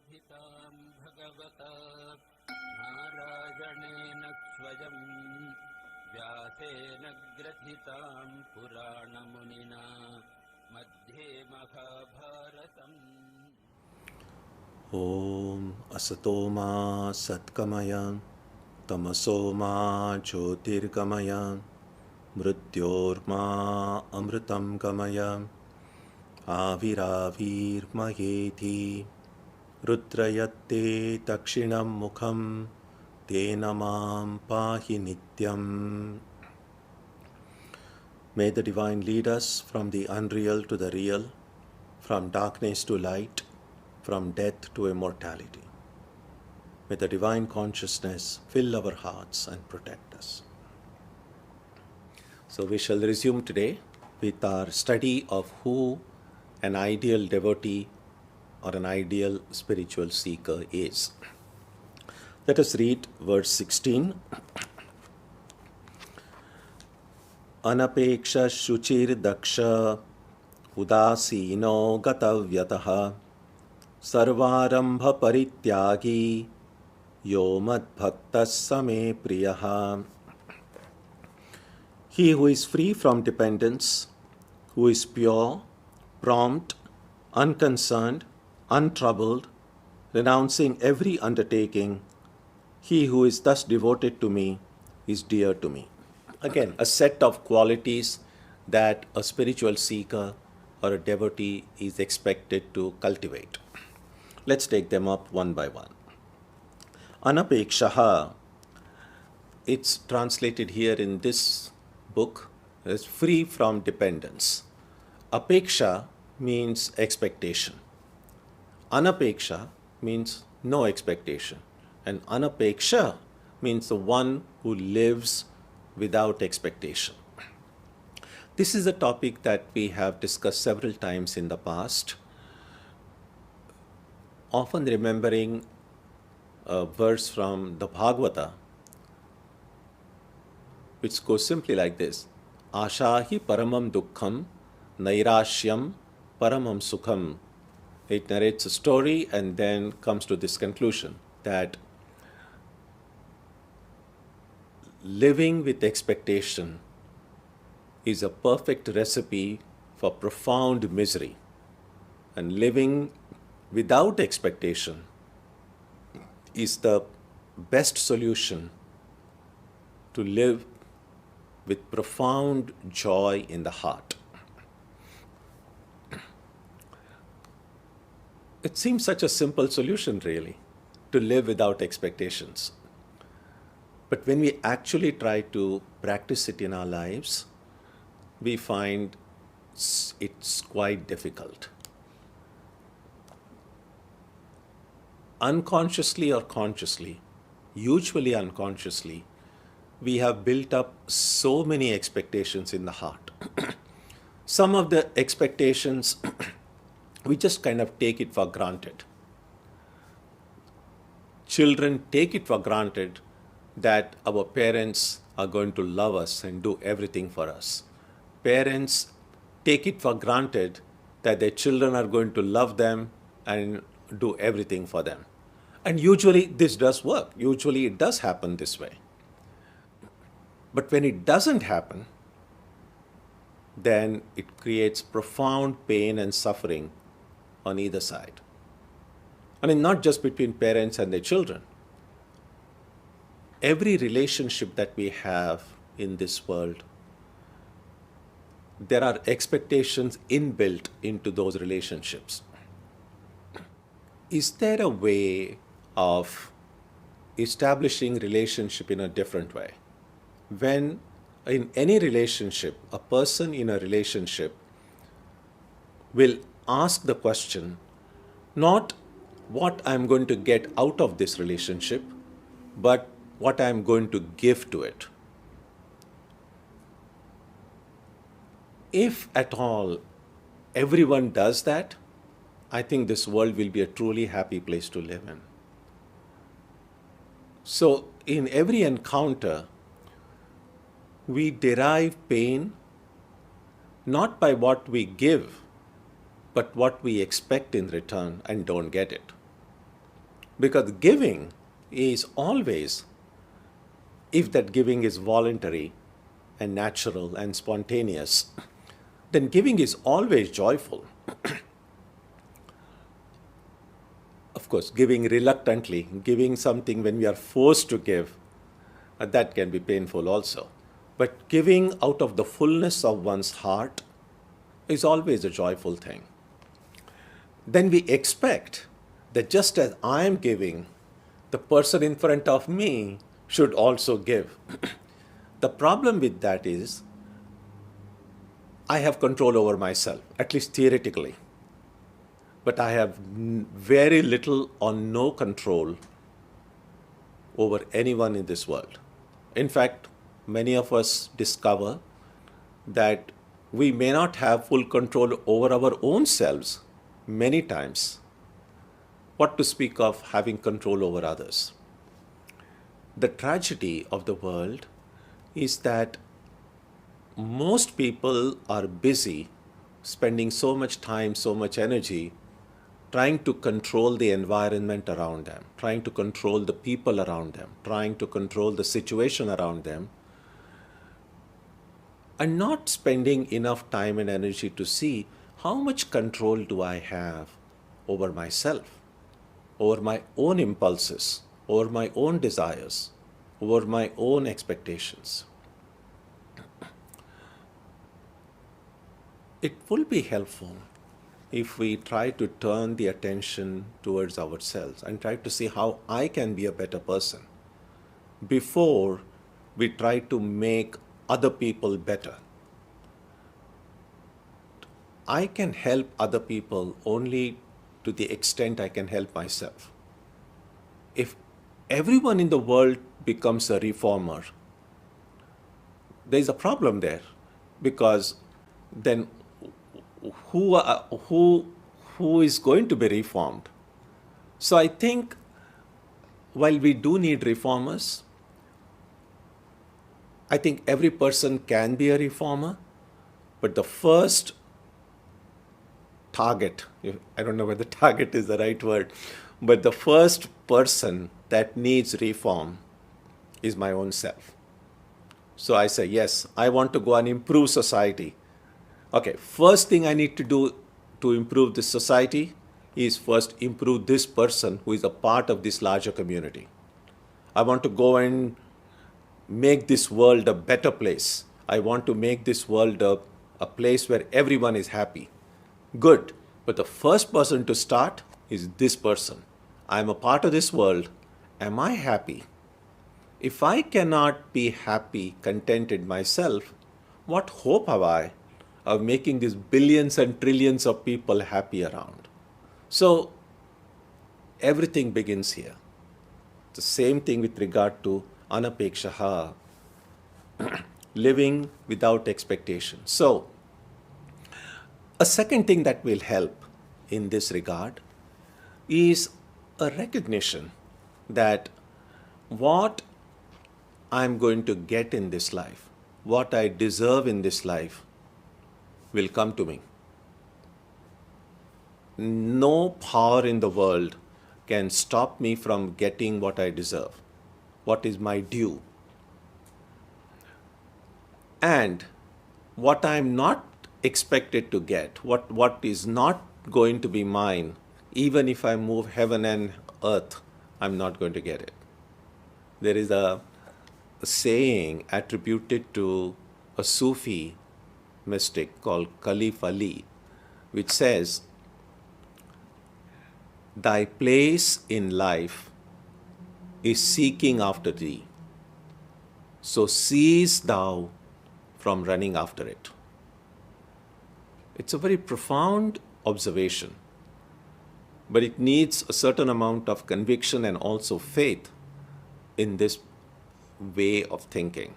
कथितां भगवता नारायणेन स्वयं व्यासेन ग्रथितां पुराणमुनिना मध्ये महाभारतम्। ॐ असतो मा सत्कमय तमसो मा ज्योतिर्गमय मृत्योर्मा अमृतं गमय आविराविर्मयेति रुद्रयत्ते दक्षिणं मुखं तेन मां पाहि नित्यम्. May the Divine lead us from the unreal to the real, from darkness to light, from death to immortality. May the Divine Consciousness fill our hearts and protect us. So we shall resume today with our study of who an ideal devotee or an ideal spiritual seeker is. Let us read verse 16. Anapeksha shuchir daksha udasino gatavyataha sarvarambha parityagi yo madbhaktas same priyaha. He who is free from dependence, who is pure, prompt, unconcerned, untroubled, renouncing every undertaking, he who is thus devoted to me is dear to me. Again, a set of qualities that a spiritual seeker or a devotee is expected to cultivate. Let's take them up one by one. Anapekshaha, it's translated here in this book as free from dependence. Apeksha means expectation. Anapeksha means no expectation. And anapeksha means the one who lives without expectation. This is a topic that we have discussed several times in the past, often remembering a verse from the Bhagavata, which goes simply like this: Ashahi paramam dukkham, nairashyam paramam sukham. It narrates a story and then comes to this conclusion that living with expectation is a perfect recipe for profound misery, and living without expectation is the best solution to live with profound joy in the heart. It seems such a simple solution, really, to live without expectations. But when we actually try to practice it in our lives, we find it's quite difficult. Unconsciously or consciously, usually unconsciously, we have built up so many expectations in the heart. Some of the expectations, we just kind of take it for granted. Children take it for granted that our parents are going to love us and do everything for us. Parents take it for granted that their children are going to love them and do everything for them. And usually this does work. Usually it does happen this way. But when it doesn't happen, then it creates profound pain and suffering on either side. I mean, not just between parents and their children. Every relationship that we have in this world, there are expectations inbuilt into those relationships. Is there a way of establishing relationship in a different way? When in any relationship, a person in a relationship will ask the question, not what I'm going to get out of this relationship, but what I'm going to give to it. If at all everyone does that, I think this world will be a truly happy place to live in. So in every encounter, we derive pain not by what we give, but what we expect in return and don't get it. Because giving is always, if that giving is voluntary and natural and spontaneous, then giving is always joyful. Of course, giving reluctantly, giving something when we are forced to give, that can be painful also. But giving out of the fullness of one's heart is always a joyful thing. Then we expect that just as I am giving, the person in front of me should also give. The problem with that is I have control over myself, at least theoretically. But I have very little or no control over anyone in this world. In fact, many of us discover that we may not have full control over our own selves many times. What to speak of having control over others? The tragedy of the world is that most people are busy spending so much time, so much energy trying to control the environment around them, trying to control the people around them, trying to control the situation around them, and not spending enough time and energy to see how much control do I have over myself, over my own impulses, over my own desires, over my own expectations. It will be helpful if we try to turn the attention towards ourselves and try to see how I can be a better person before we try to make other people better. I can help other people only to the extent I can help myself. If everyone in the world becomes a reformer, there is a problem there, because then who is going to be reformed? So I think while we do need reformers, I think every person can be a reformer, but the first target, I don't know whether target is the right word, but the first person that needs reform is my own self. So I say, yes, I want to go and improve society. Okay, first thing I need to do to improve this society is first improve this person who is a part of this larger community. I want to go and make this world a better place. I want to make this world a place where everyone is happy. Good, but the first person to start is this person. I am a part of this world. Am I happy? If I cannot be happy, contented myself, what hope have I of making these billions and trillions of people happy around? So everything begins here. The same thing with regard to anapekshaha, living without expectation. So a second thing that will help in this regard is a recognition that what I'm going to get in this life, what I deserve in this life, will come to me. No power in the world can stop me from getting what I deserve, what is my due. And what I'm not expected to get, what is not going to be mine, even if I move heaven and earth, I'm not going to get it. There is a saying attributed to a Sufi mystic called Caliph Ali, which says, "Thy place in life is seeking after thee, so cease thou from running after it." It's a very profound observation, but it needs a certain amount of conviction and also faith in this way of thinking.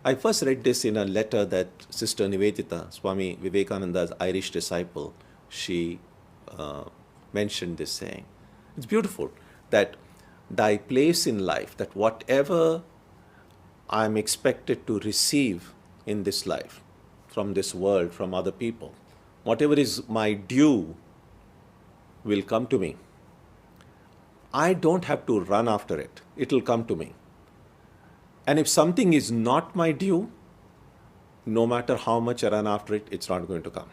I first read this in a letter that Sister Nivedita, Swami Vivekananda's Irish disciple, she mentioned this saying. It's beautiful that thy place in life, that whatever I'm expected to receive in this life, from this world, from other people, whatever is my due will come to me. I don't have to run after it. It'll come to me. And if something is not my due, no matter how much I run after it, it's not going to come.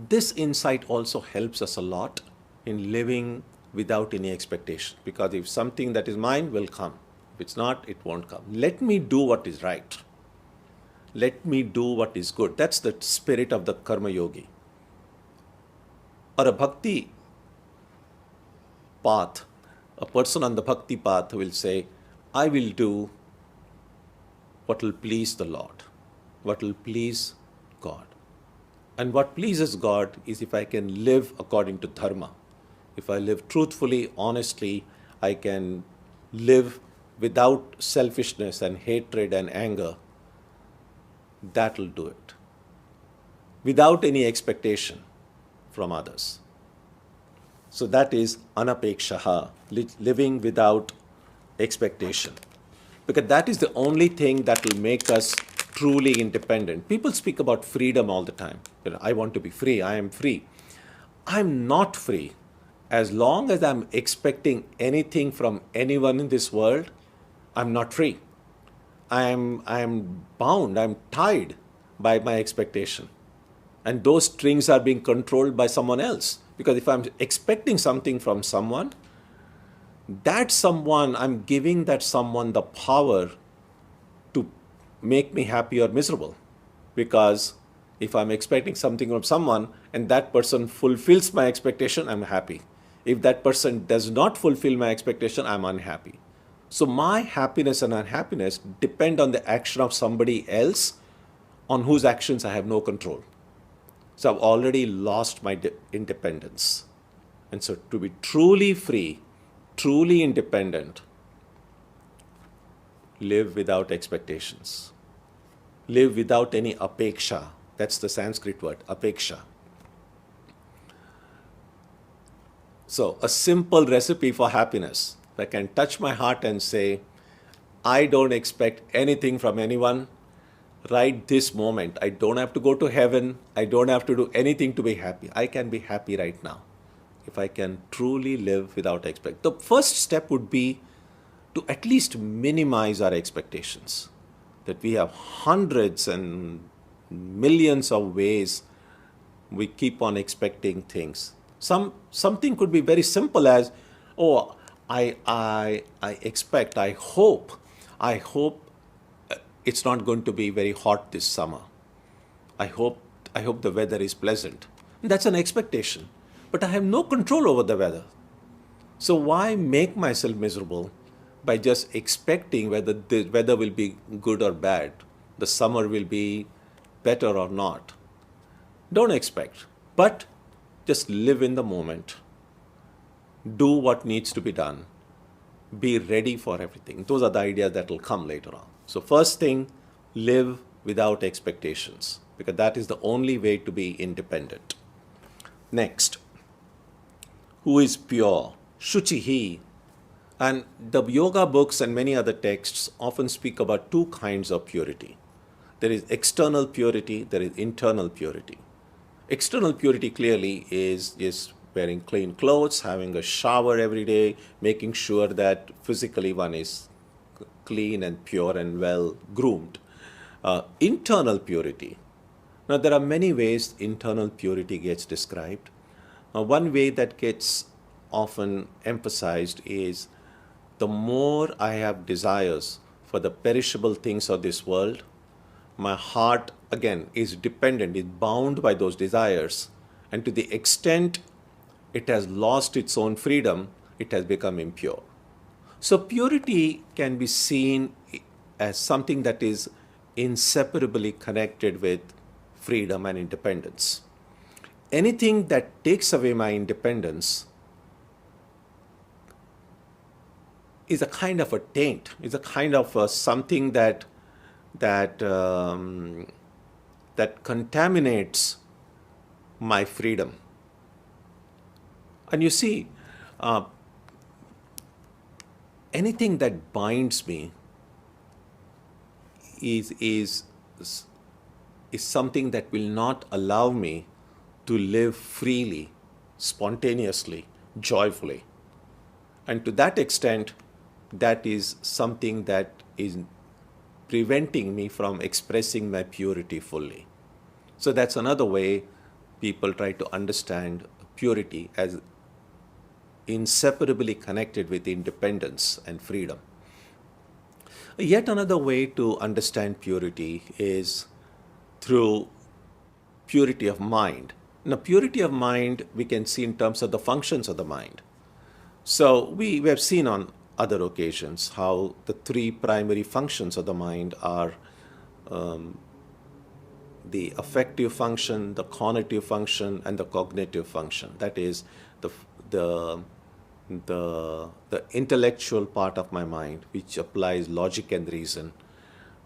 This insight also helps us a lot in living without any expectation, because if something that is mine will come, if it's not, it won't come. Let me do what is right. Let me do what is good. That's the spirit of the karma yogi. Or a bhakti path, a person on the bhakti path will say, I will do what will please the Lord, what will please God. And what pleases God is if I can live according to dharma. If I live truthfully, honestly, I can live without selfishness and hatred and anger. That will do it. Without any expectation from others. So that is anapekshaha, living without expectation. Because that is the only thing that will make us truly independent. People speak about freedom all the time. I want to be free, I am free. I'm not free. As long as I'm expecting anything from anyone in this world, I'm not free. I'm bound, I'm tied by my expectation. And those strings are being controlled by someone else. Because if I'm expecting something from someone, that someone, I'm giving that someone the power to make me happy or miserable. Because if I'm expecting something from someone and that person fulfills my expectation, I'm happy. If that person does not fulfill my expectation, I'm unhappy. So my happiness and unhappiness depend on the action of somebody else on whose actions I have no control. So I've already lost my independence. And so to be truly free, truly independent, live without expectations. Live without any apeksha. That's the Sanskrit word, apeksha. So a simple recipe for happiness. If I can touch my heart and say, I don't expect anything from anyone right this moment. I don't have to go to heaven. I don't have to do anything to be happy. I can be happy right now. If I can truly live without expect. The first step would be to at least minimize our expectations. That we have hundreds and millions of ways we keep on expecting things. Something could be very simple as, oh, I expect, I hope it's not going to be very hot this summer. I hope the weather is pleasant. That's an expectation. But I have no control over the weather. So why make myself miserable by just expecting whether the weather will be good or bad, the summer will be better or not? Don't expect, but just live in the moment. Do what needs to be done. Be ready for everything. Those are the ideas that will come later on. So first thing, live without expectations, because that is the only way to be independent. Next, who is pure? Shuchihi. And the yoga books and many other texts often speak about two kinds of purity. There is external purity, there is internal purity. External purity clearly is wearing clean clothes, having a shower every day, making sure that physically one is clean and pure and well groomed. Internal purity. Now there are many ways internal purity gets described. One way that gets often emphasized is the more I have desires for the perishable things of this world, my heart again is dependent, is bound by those desires, and to the extent it has lost its own freedom, it has become impure. So purity can be seen as something that is inseparably connected with freedom and independence. Anything that takes away my independence is a kind of a taint, is a kind of something that contaminates my freedom. And you see, anything that binds me is something that will not allow me to live freely, spontaneously, joyfully. And to that extent, that is something that is preventing me from expressing my purity fully. So that's another way people try to understand purity as inseparably connected with independence and freedom. Yet another way to understand purity is through purity of mind. Now, purity of mind we can see in terms of the functions of the mind. So we have seen on other occasions how the three primary functions of the mind are the affective function, the cognitive function, and the cognitive function. That is the the intellectual part of my mind, which applies logic and reason.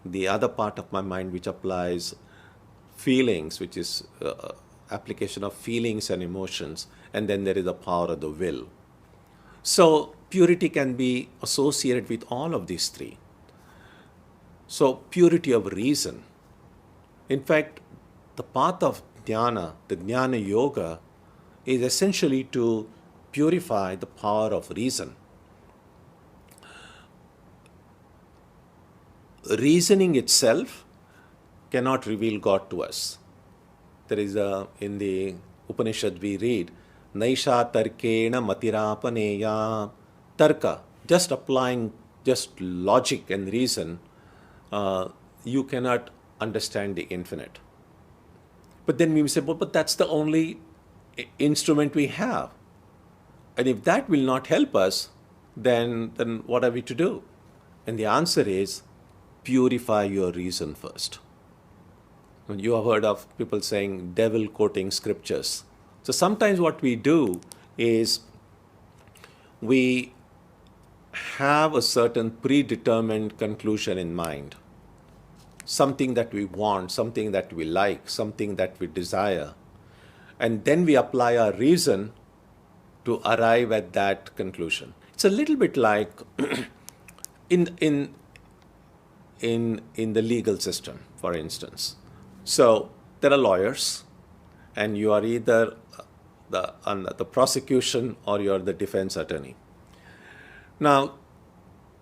The other part of my mind, which applies feelings, which is application of feelings and emotions, and then there is the power of the will. So purity can be associated with all of these three. So purity of reason. In fact, the path of dhyana, the jnana yoga, is essentially to purify the power of reason. Reasoning itself cannot reveal God to us. There is in the Upanishad we read, Naisha tarkena matirapaneya. Tarka, just applying just logic and reason, you cannot understand the infinite. But then we say, well, but that's the only instrument we have. And if that will not help us, then what are we to do? And the answer is, purify your reason first. And you have heard of people saying devil quoting scriptures. So sometimes what we do is we have a certain predetermined conclusion in mind. Something that we want, something that we like, something that we desire. And then we apply our reason to arrive at that conclusion. It's a little bit like in the legal system, for instance. So there are lawyers, and you are either the prosecution or you're the defense attorney. Now,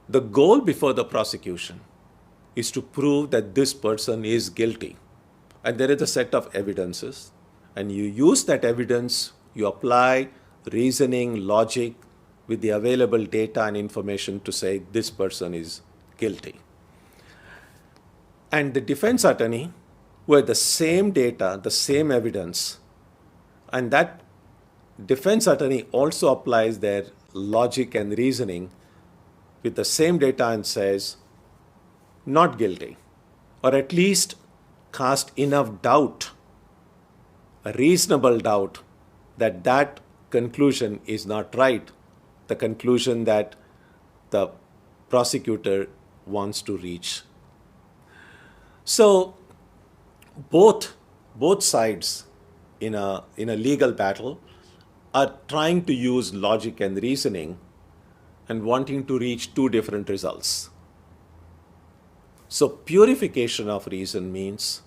the goal before the prosecution is to prove that this person is guilty. And there is a set of evidences, and you use that evidence, you apply reasoning, logic with the available data and information to say this person is guilty. And the defense attorney, who had the same data, the same evidence, and that defense attorney also applies their logic and reasoning with the same data and says, not guilty, or at least cast enough doubt, a reasonable doubt, that that conclusion is not right, the conclusion that the prosecutor wants to reach. So both sides in a legal battle are trying to use logic and reasoning and wanting to reach two different results. So purification of reason means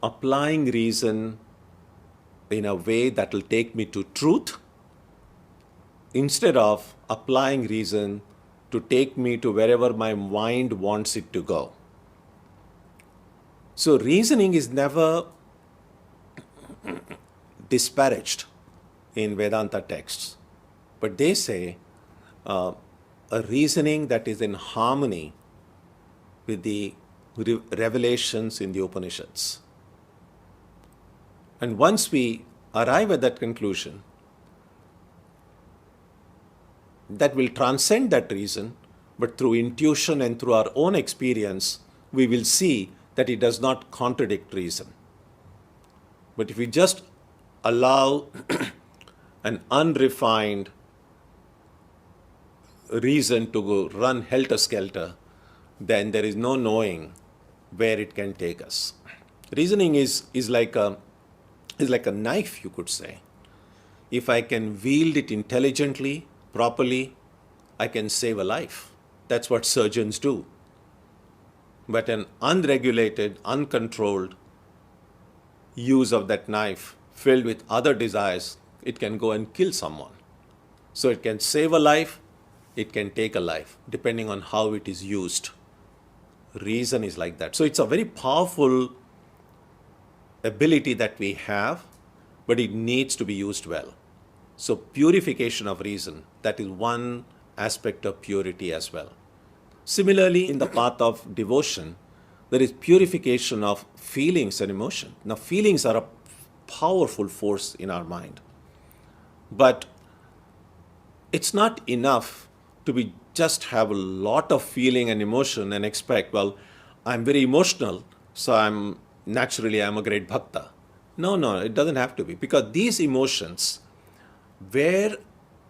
applying reason in a way that will take me to truth, instead of applying reason to take me to wherever my mind wants it to go. So reasoning is never disparaged in Vedanta texts, but they say a reasoning that is in harmony with the revelations in the Upanishads. And once we arrive at that conclusion, that will transcend that reason, but through intuition and through our own experience, we will see that it does not contradict reason. But if we just allow an unrefined reason to go run helter-skelter, then there is no knowing where it can take us. Reasoning is like a knife, you could say. If I can wield it intelligently, properly, I can save a life. That's what surgeons do. But an unregulated, uncontrolled use of that knife filled with other desires, it can go and kill someone. So it can save a life, it can take a life, depending on how it is used. Reason is like that. So it's a very powerful ability that we have, but it needs to be used well. So purification of reason, that is one aspect of purity as well. Similarly, in the path of devotion, there is purification of feelings and emotion. Now, feelings are a powerful force in our mind, but it's not enough to be just have a lot of feeling and emotion and expect, well, I'm very emotional, so I'm a great bhakta. No, it doesn't have to be, because these emotions, where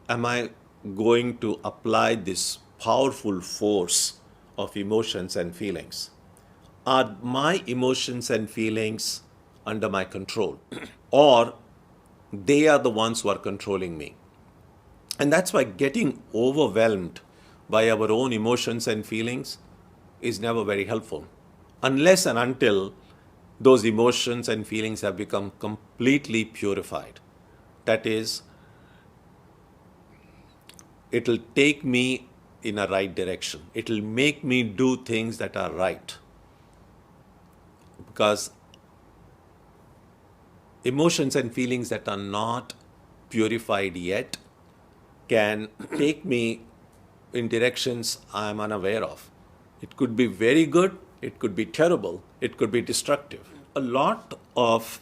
am I going to apply this powerful force of emotions and feelings? Are my emotions and feelings under my control? Or they are the ones who are controlling me? And that's why getting overwhelmed by our own emotions and feelings is never very helpful, unless and until those emotions and feelings have become completely purified. That is, it'll take me in a right direction. It'll make me do things that are right. Because emotions and feelings that are not purified yet can take me in directions I'm unaware of. It could be very good, it could be terrible, it could be destructive. A lot of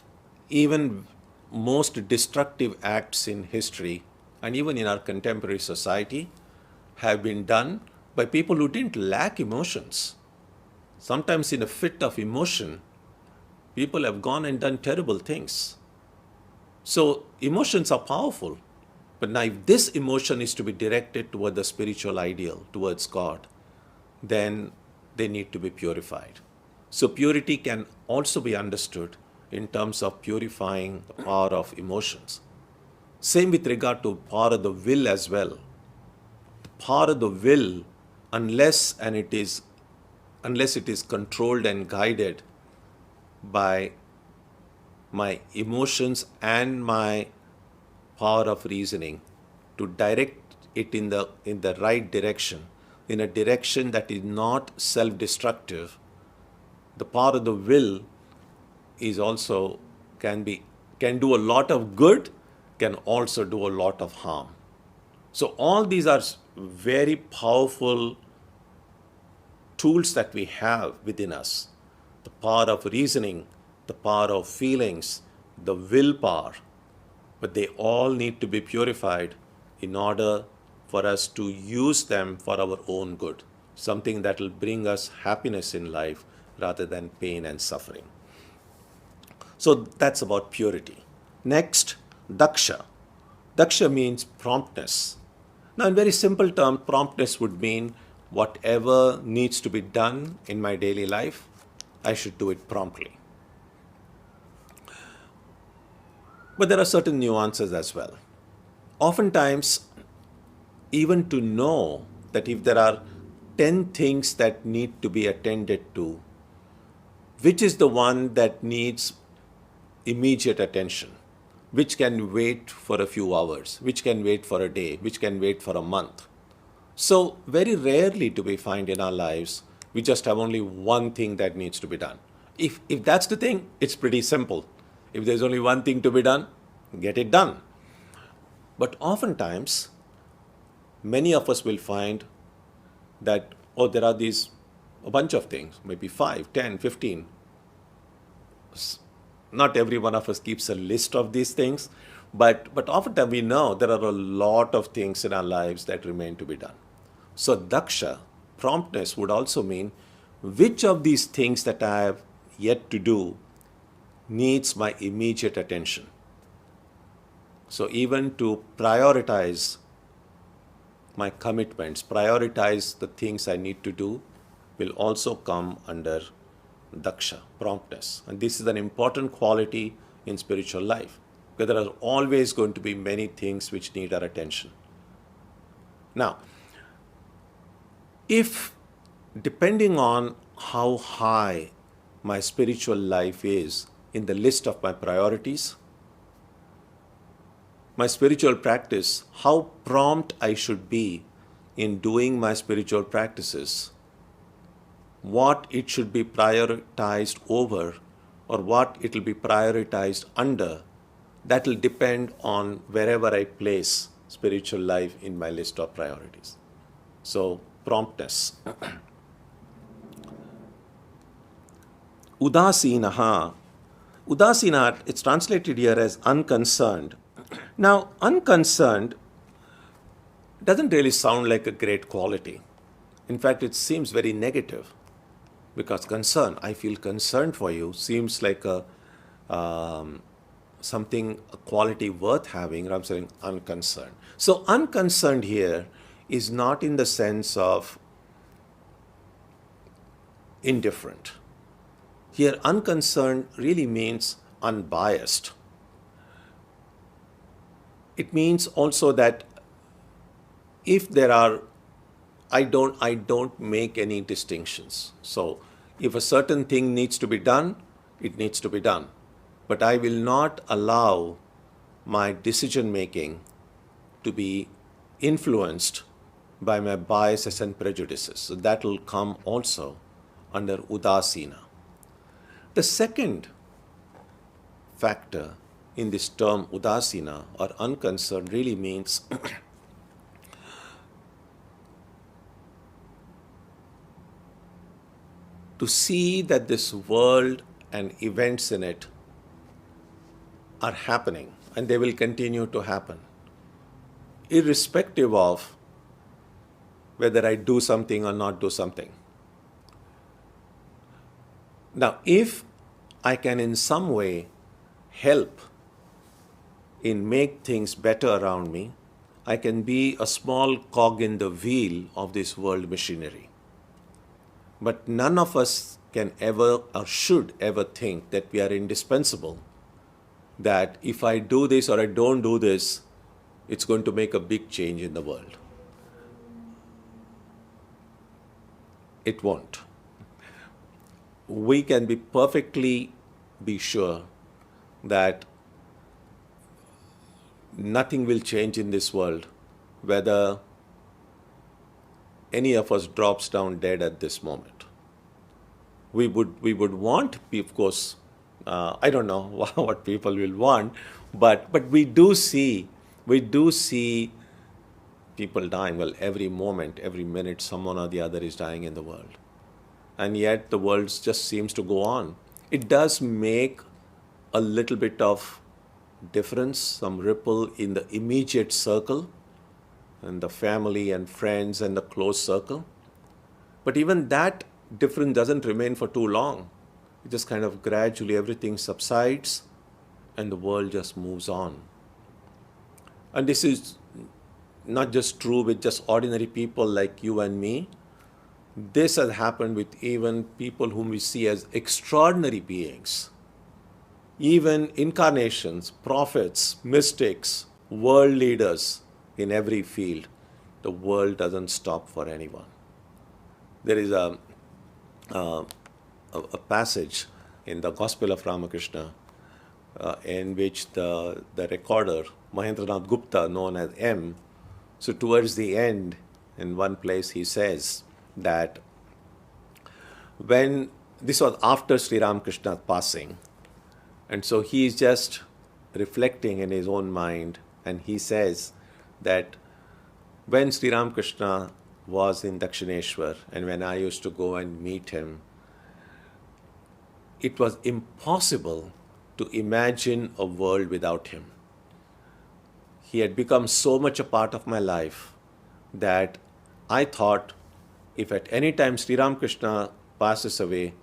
even most destructive acts in history and even in our contemporary society have been done by people who didn't lack emotions. Sometimes in a fit of emotion, people have gone and done terrible things. So emotions are powerful. But now if this emotion is to be directed toward the spiritual ideal, towards God, then they need to be purified. So purity can also be understood in terms of purifying the power of emotions. Same with regard to power of the will as well. The power of the will, unless it is controlled and guided by my emotions and my power of reasoning, to direct it in the right direction, in a direction that is not self-destructive, the power of the will is also can do a lot of good, can also do a lot of harm. So all these are very powerful tools that we have within us. The power of reasoning, the power of feelings, the willpower. But they all need to be purified in order for us to use them for our own good, something that will bring us happiness in life rather than pain and suffering. So that's about purity. Next, daksha. Daksha means promptness. Now, in very simple terms, promptness would mean whatever needs to be done in my daily life, I should do it promptly. But there are certain nuances as well. Oftentimes, even to know that if there are 10 things that need to be attended to, which is the one that needs immediate attention, which can wait for a few hours, which can wait for a day, which can wait for a month. So very rarely do we find in our lives, we just have only one thing that needs to be done. If that's the thing, it's pretty simple. If there's only one thing to be done, get it done. But oftentimes, many of us will find that, there are a bunch of things, maybe 5, 10, 15. Not every one of us keeps a list of these things, but oftentimes we know there are a lot of things in our lives that remain to be done. So daksha, promptness, would also mean which of these things that I have yet to do needs my immediate attention. So even to prioritize my commitments, prioritize the things I need to do, will also come under daksha, promptness. And this is an important quality in spiritual life, because there are always going to be many things which need our attention. Now, if depending on how high my spiritual life is in the list of my priorities, my spiritual practice, how prompt I should be in doing my spiritual practices, what it should be prioritized over or what it will be prioritized under, that will depend on wherever I place spiritual life in my list of priorities. So, promptness. Udasinaha. Udasina, it's translated here as unconcerned. Now, unconcerned doesn't really sound like a great quality. In fact, it seems very negative because concern, I feel concerned for you, seems like a something, a quality worth having. I'm saying unconcerned. So, unconcerned here is not in the sense of indifferent. Here, unconcerned really means unbiased. It means also that if there are, I don't make any distinctions. So, if a certain thing needs to be done, it needs to be done. But I will not allow my decision making to be influenced by my biases and prejudices. So that will come also under udasina. The second factor in this term udasina or unconcerned really means to see that this world and events in it are happening and they will continue to happen, irrespective of whether I do something or not do something. Now, if I can in some way help in make things better around me, I can be a small cog in the wheel of this world machinery. But none of us can ever or should ever think that we are indispensable, that if I do this or I don't do this, it's going to make a big change in the world. It won't. We can be sure that nothing will change in this world, whether any of us drops down dead at this moment. We would want, of course, I don't know what people will want, but we do see people dying. Well, every moment, every minute, someone or the other is dying in the world. And yet the world just seems to go on. It does make a little bit of difference, some ripple in the immediate circle, and the family and friends and the close circle. But even that difference doesn't remain for too long. It just kind of gradually everything subsides and the world just moves on. And this is not just true with just ordinary people like you and me. This has happened with even people whom we see as extraordinary beings. Even incarnations, prophets, mystics, world leaders in every field. The world doesn't stop for anyone. There is a passage in the Gospel of Ramakrishna in which the recorder, Mahendranath Gupta, known as M, so towards the end, in one place he says that when this was after Sri Ramakrishna's passing, and so he is just reflecting in his own mind, and he says that when Sri Ramakrishna was in Dakshineshwar and when I used to go and meet him, it was impossible to imagine a world without him. He had become so much a part of my life that I thought if at any time Sri Ramakrishna passes away,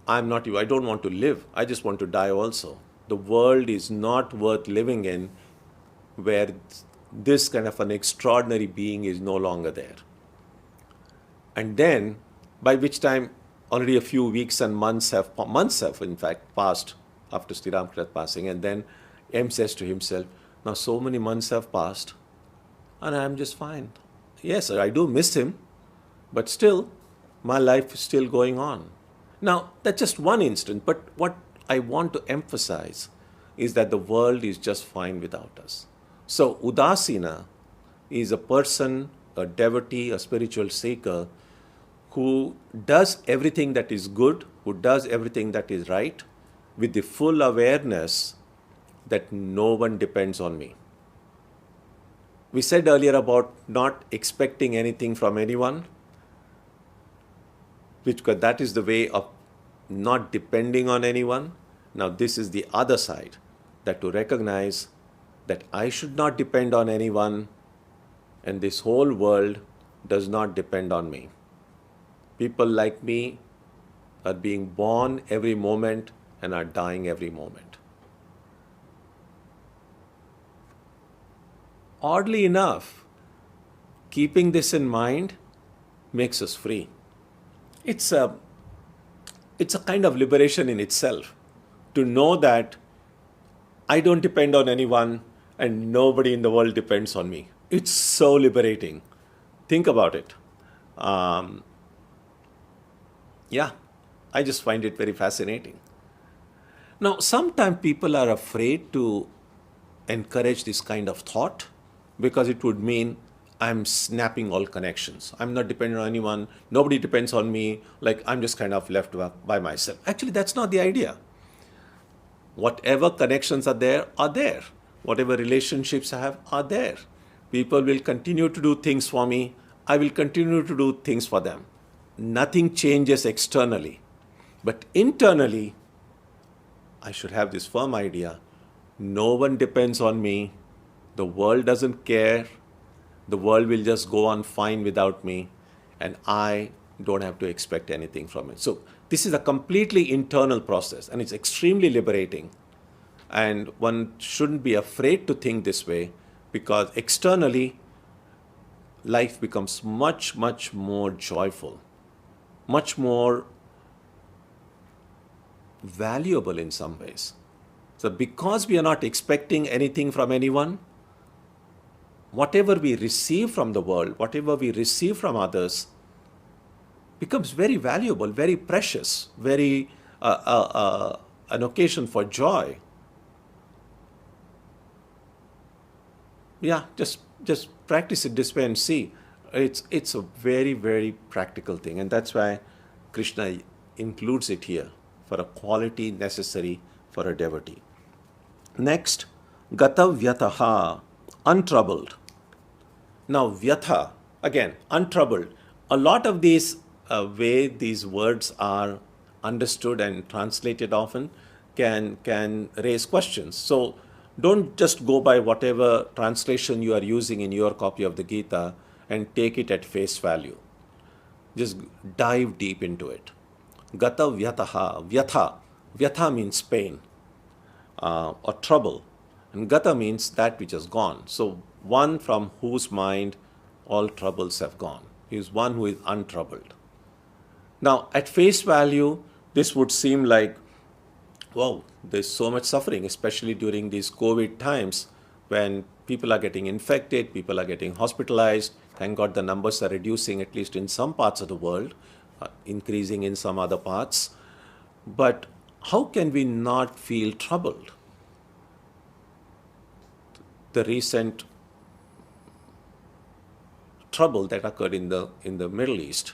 I don't want to live. I just want to die also. The world is not worth living in where this kind of an extraordinary being is no longer there. And then, by which time already a few weeks and months have in fact passed after Sri Ramakrishna's passing, and then M says to himself, now so many months have passed and I am just fine. Yes, I do miss him, but still my life is still going on. Now, that's just one instance, but what I want to emphasize is that the world is just fine without us. So, Udasina is a person, a devotee, a spiritual seeker who does everything that is good, who does everything that is right, with the full awareness that no one depends on me. We said earlier about not expecting anything from anyone, because that is the way of not depending on anyone. Now, this is the other side, that to recognize that I should not depend on anyone, and this whole world does not depend on me. People like me are being born every moment and are dying every moment. Oddly enough, keeping this in mind makes us free. It's a kind of liberation in itself to know that I don't depend on anyone and nobody in the world depends on me. It's so liberating. Think about it. Yeah, I just find it very fascinating. Now, sometimes people are afraid to encourage this kind of thought because it would mean I'm snapping all connections. I'm not dependent on anyone. Nobody depends on me. Like I'm just kind of left by myself. Actually, that's not the idea. Whatever connections are there are there. Whatever relationships I have are there. People will continue to do things for me. I will continue to do things for them. Nothing changes externally. But internally, I should have this firm idea. No one depends on me. The world doesn't care. The world will just go on fine without me. And I don't have to expect anything from it. So this is a completely internal process, and it's extremely liberating. And one shouldn't be afraid to think this way, because externally, life becomes much, much more joyful, much more valuable in some ways. So because we are not expecting anything from anyone, whatever we receive from the world, whatever we receive from others, becomes very valuable, very precious, very an occasion for joy. Yeah, just practice it this way and see. It's a very, very practical thing, and that's why Krishna includes it here for a quality necessary for a devotee. Next, Gata Vyataha, untroubled. Now, Vyatha, again, untroubled. A lot of these way these words are understood and translated often can raise questions. So don't just go by whatever translation you are using in your copy of the Gita and take it at face value. Just dive deep into it. Gata Vyataha, Vyatha. Vyatha means pain or trouble. And Gata means that which has gone. So one from whose mind all troubles have gone. He is one who is untroubled. Now, at face value, this would seem like, wow, there's so much suffering, especially during these COVID times when people are getting infected, people are getting hospitalized. Thank God the numbers are reducing, at least in some parts of the world, increasing in some other parts. But how can we not feel troubled? The recent trouble that occurred in the Middle East,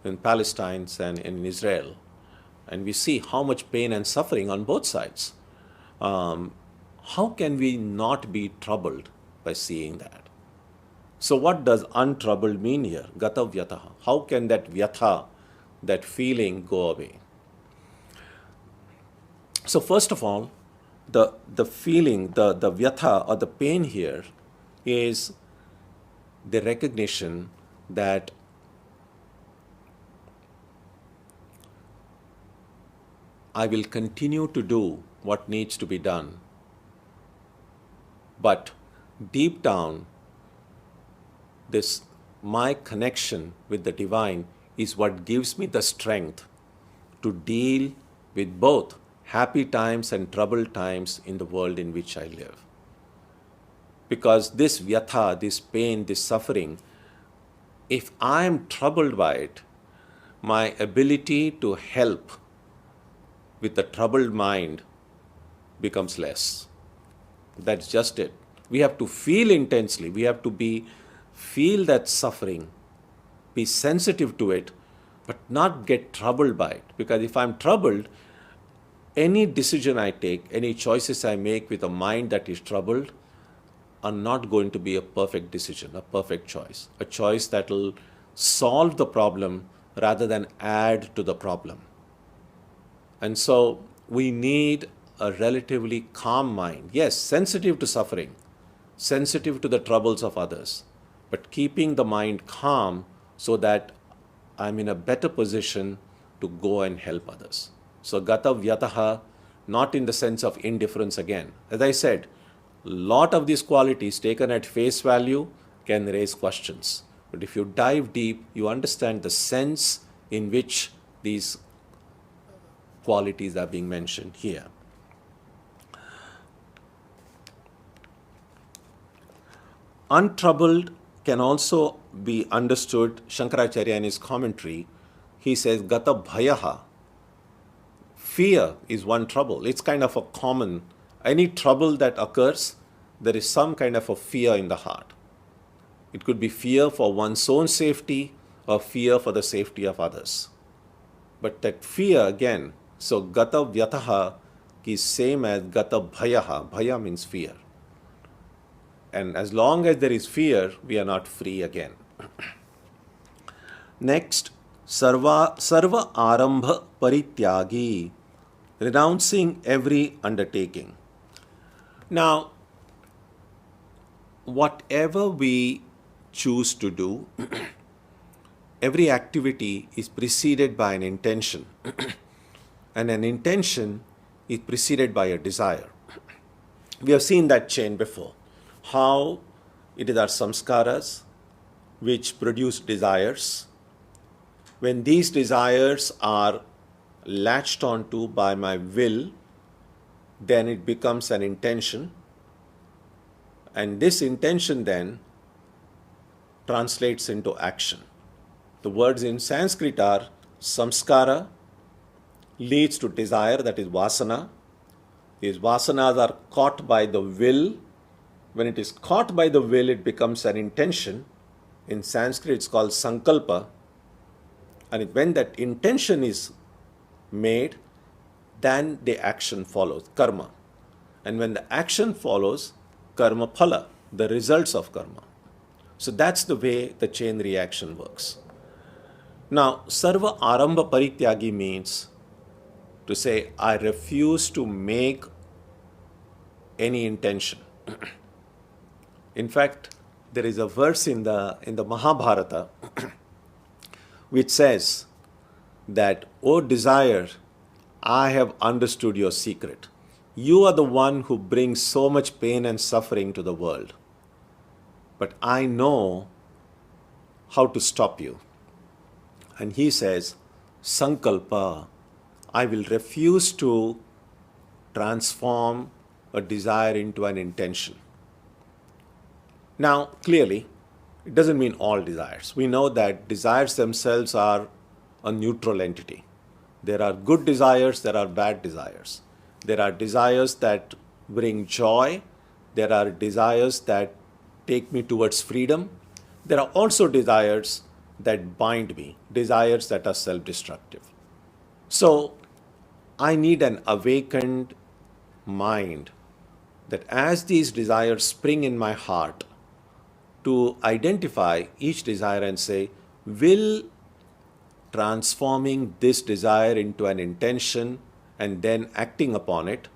in Palestine and in Israel, and we see how much pain and suffering on both sides. How can we not be troubled by seeing that? So what does untroubled mean here? Gata Vyataha. How can that Vyatha, that feeling, go away? So first of all, the feeling, the Vyatha or the pain here is the recognition that I will continue to do what needs to be done. But deep down, my connection with the divine is what gives me the strength to deal with both happy times and troubled times in the world in which I live. Because this Vyatha, this pain, this suffering, if I am troubled by it, my ability to help with the troubled mind becomes less. That's just it. We have to feel intensely. We have to feel that suffering, be sensitive to it, but not get troubled by it. Because if I'm troubled, any decision I take, any choices I make with a mind that is troubled are not going to be a perfect decision, a perfect choice, a choice that will solve the problem rather than add to the problem. And so we need a relatively calm mind. Yes, sensitive to suffering, sensitive to the troubles of others, but keeping the mind calm so that I'm in a better position to go and help others. So gata vyataha, not in the sense of indifference again. As I said, lot of these qualities taken at face value can raise questions. But if you dive deep, you understand the sense in which these qualities are being mentioned here. Untroubled can also be understood. Shankaracharya in his commentary, he says, Gata bhayaha. Fear is one trouble. It's kind of a common, any trouble that occurs, there is some kind of a fear in the heart. It could be fear for one's own safety or fear for the safety of others. But that fear again, so gata vyataha is same as gata bhayaha. Bhaya means fear. And as long as there is fear, we are not free again. Next, sarva arambha parityagi, renouncing every undertaking. Now, whatever we choose to do, every activity is preceded by an intention. And an intention is preceded by a desire. We have seen that chain before. How it is our samskaras which produce desires. When these desires are latched onto by my will, then it becomes an intention. And this intention then translates into action. The words in Sanskrit are samskara leads to desire, that is vasana. These vasanas are caught by the will. When it is caught by the will, it becomes an intention. In Sanskrit, it's called sankalpa. And when that intention is made, then the action follows, karma. And when the action follows, karma phala, the results of karma. So that's the way the chain reaction works. Now, sarva arambha parityagi means to say, I refuse to make any intention. In fact, there is a verse in the Mahabharata which says that, O desire, I have understood your secret. You are the one who brings so much pain and suffering to the world. But I know how to stop you. And he says, Sankalpa, I will refuse to transform a desire into an intention. Now, clearly, it doesn't mean all desires. We know that desires themselves are a neutral entity. There are good desires, there are bad desires. There are desires that bring joy. There are desires that take me towards freedom. There are also desires that bind me, desires that are self-destructive. So, I need an awakened mind that as these desires spring in my heart, to identify each desire and say, will transforming this desire into an intention and then acting upon it,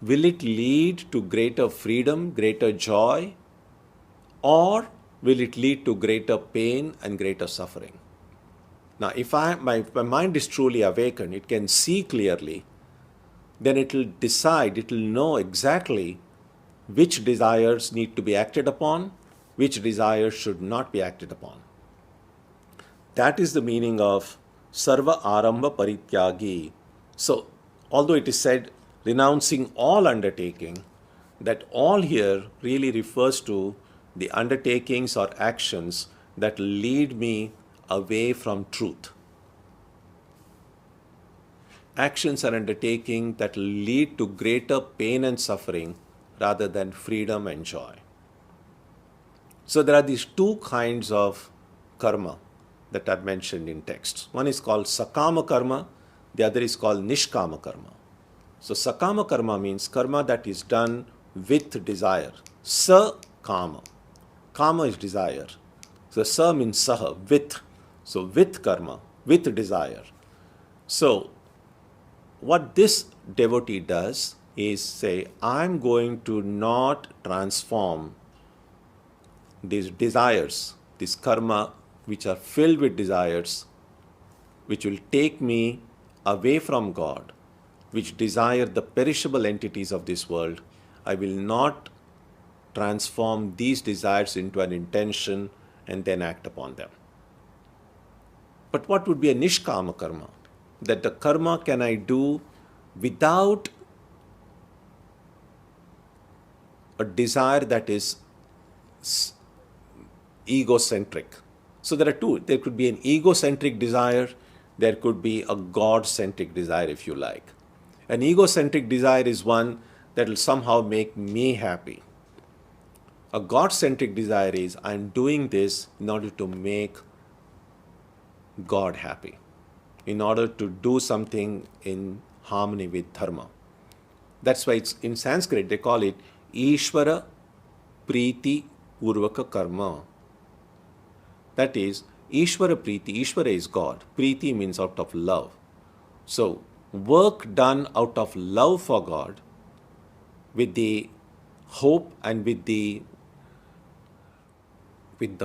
will it lead to greater freedom, greater joy, or will it lead to greater pain and greater suffering? Now, if my mind is truly awakened, it can see clearly, then it will decide, it will know exactly which desires need to be acted upon, which desires should not be acted upon. That is the meaning of sarva arambha parityagi. So, although it is said renouncing all undertaking, that all here really refers to the undertakings or actions that lead me away from truth. actions and undertaking that will lead to greater pain and suffering rather than freedom and joy. So there are these two kinds of karma that are mentioned in texts. One is called sakama karma, the other is called nishkama karma. So sakama karma means karma that is done with desire. Sa kama. Kama is desire. So sa means saha, with. So with karma, with desire. So what this devotee does is say, I'm going to not transform these desires, this karma which are filled with desires, which will take me away from God, which desire the perishable entities of this world. I will not transform these desires into an intention and then act upon them. But what would be a nishkama karma? That the karma can I do without a desire that is egocentric. So there are two. There could be an egocentric desire, there could be a God-centric desire, if you like. An egocentric desire is one that will somehow make me happy. A God-centric desire is, I'm doing this in order to make God happy, in order to do something in harmony with dharma. That's why it's in Sanskrit they call it Ishvara Priti Urvaka Karma. That is, Ishvara Priti, Ishvara is God. Priti means out of love. So, work done out of love for God, with the hope and with the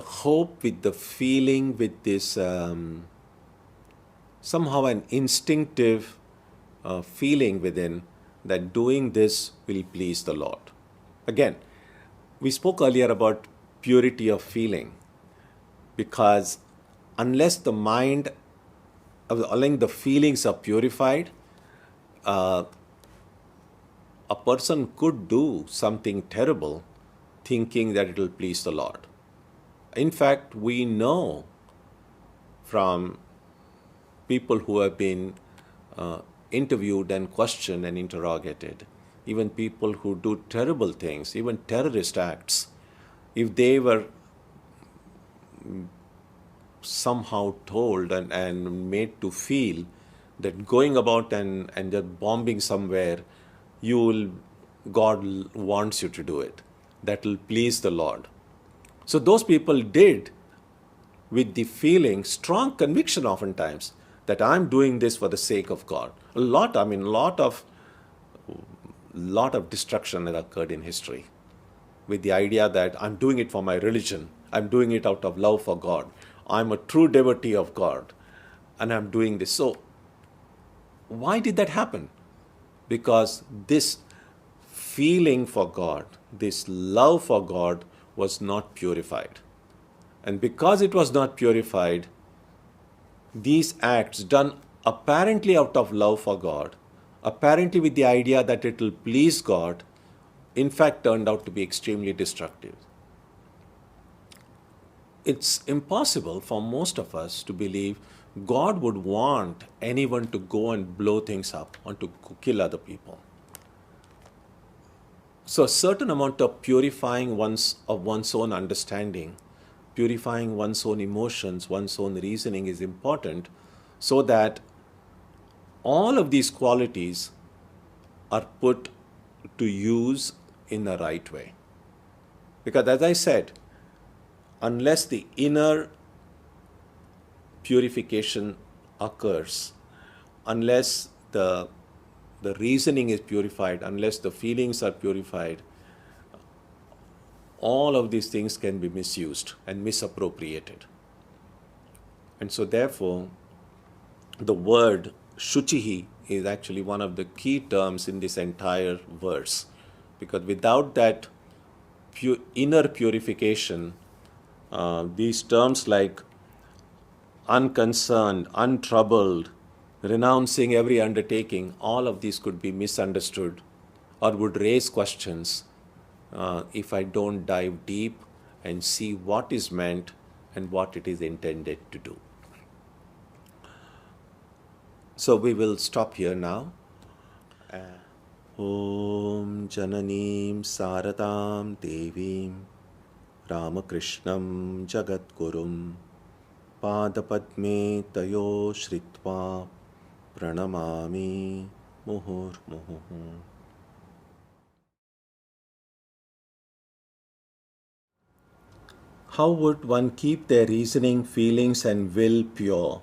hope, with the feeling, with this somehow an instinctive feeling within that doing this will please the Lord. Again, we spoke earlier about purity of feeling, because unless the mind, unless the feelings are purified, a person could do something terrible thinking that it will please the Lord. In fact, we know from people who have been interviewed and questioned and interrogated, even people who do terrible things, even terrorist acts, if they were somehow told and made to feel that going about and just bombing somewhere, God wants you to do it, that will please the Lord. So those people did with the feeling, strong conviction oftentimes, that I'm doing this for the sake of God. A lot of destruction that occurred in history with the idea that I'm doing it for my religion, I'm doing it out of love for God, I'm a true devotee of God, and I'm doing this. So why did that happen? Because this feeling for God, this love for God was not purified. And because it was not purified, these acts done apparently out of love for God, apparently with the idea that it will please God, in fact turned out to be extremely destructive. It's impossible for most of us to believe God would want anyone to go and blow things up or to kill other people. So a certain amount of purifying one's own understanding, purifying one's own emotions, one's own reasoning is important, so that all of these qualities are put to use in the right way. Because as I said, unless the inner purification occurs, unless the reasoning is purified, unless the feelings are purified, all of these things can be misused and misappropriated. And so therefore, the word shuchihi is actually one of the key terms in this entire verse, because without that inner purification, these terms like unconcerned, untroubled, renouncing every undertaking, all of these could be misunderstood or would raise questions if I don't dive deep and see what is meant and what it is intended to do. So we will stop here now. Om Jananim Saradam Devim Ramakrishnam Jagadgurum Padapadme Tayo Shritva Pranamami Muhurmuhu. How would one keep their reasoning, feelings, and will pure?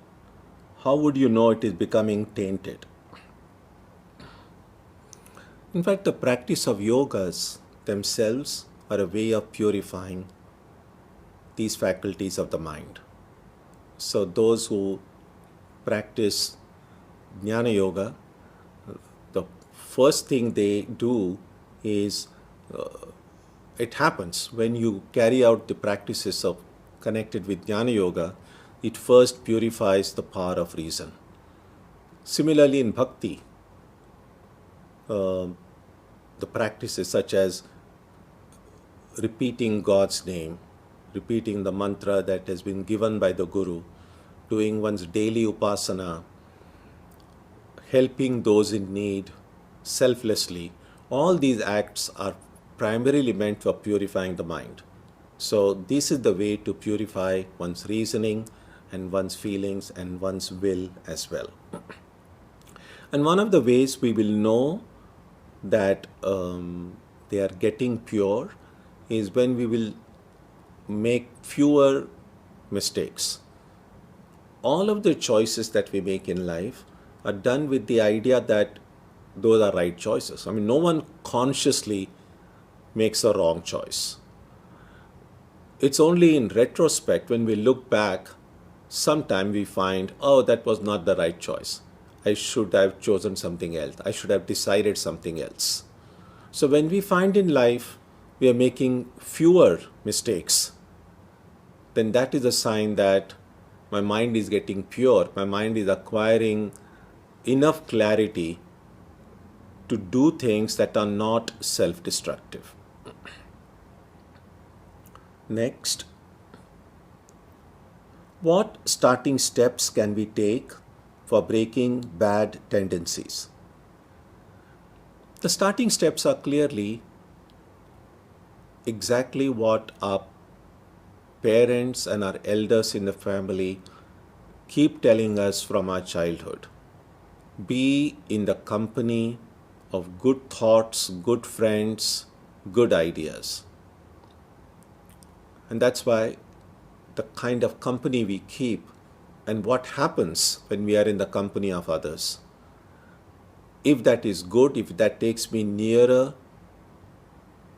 How would you know it is becoming tainted? In fact, the practice of yogas themselves are a way of purifying these faculties of the mind. So those who practice Jnana Yoga, the first thing they do is, it happens when you carry out the practices of connected with Jnana Yoga, it first purifies the power of reason. Similarly, in Bhakti, the practices such as repeating God's name, repeating the mantra that has been given by the Guru, doing one's daily upasana, helping those in need selflessly, all these acts are primarily meant for purifying the mind. So this is the way to purify one's reasoning and one's feelings and one's will as well. And one of the ways we will know that they are getting pure is when we will make fewer mistakes. All of the choices that we make in life are done with the idea that those are right choices. I mean, no one consciously makes a wrong choice. It's only in retrospect, when we look back, sometime we find, oh, that was not the right choice. I should have chosen something else. I should have decided something else. So when we find in life we are making fewer mistakes, then that is a sign that my mind is getting pure. My mind is acquiring enough clarity to do things that are not self-destructive. Next, what starting steps can we take for breaking bad tendencies? The starting steps are clearly exactly what our parents and our elders in the family keep telling us from our childhood. Be in the company of good thoughts, good friends, good ideas. And that's why the kind of company we keep and what happens when we are in the company of others. If that is good, if that takes me nearer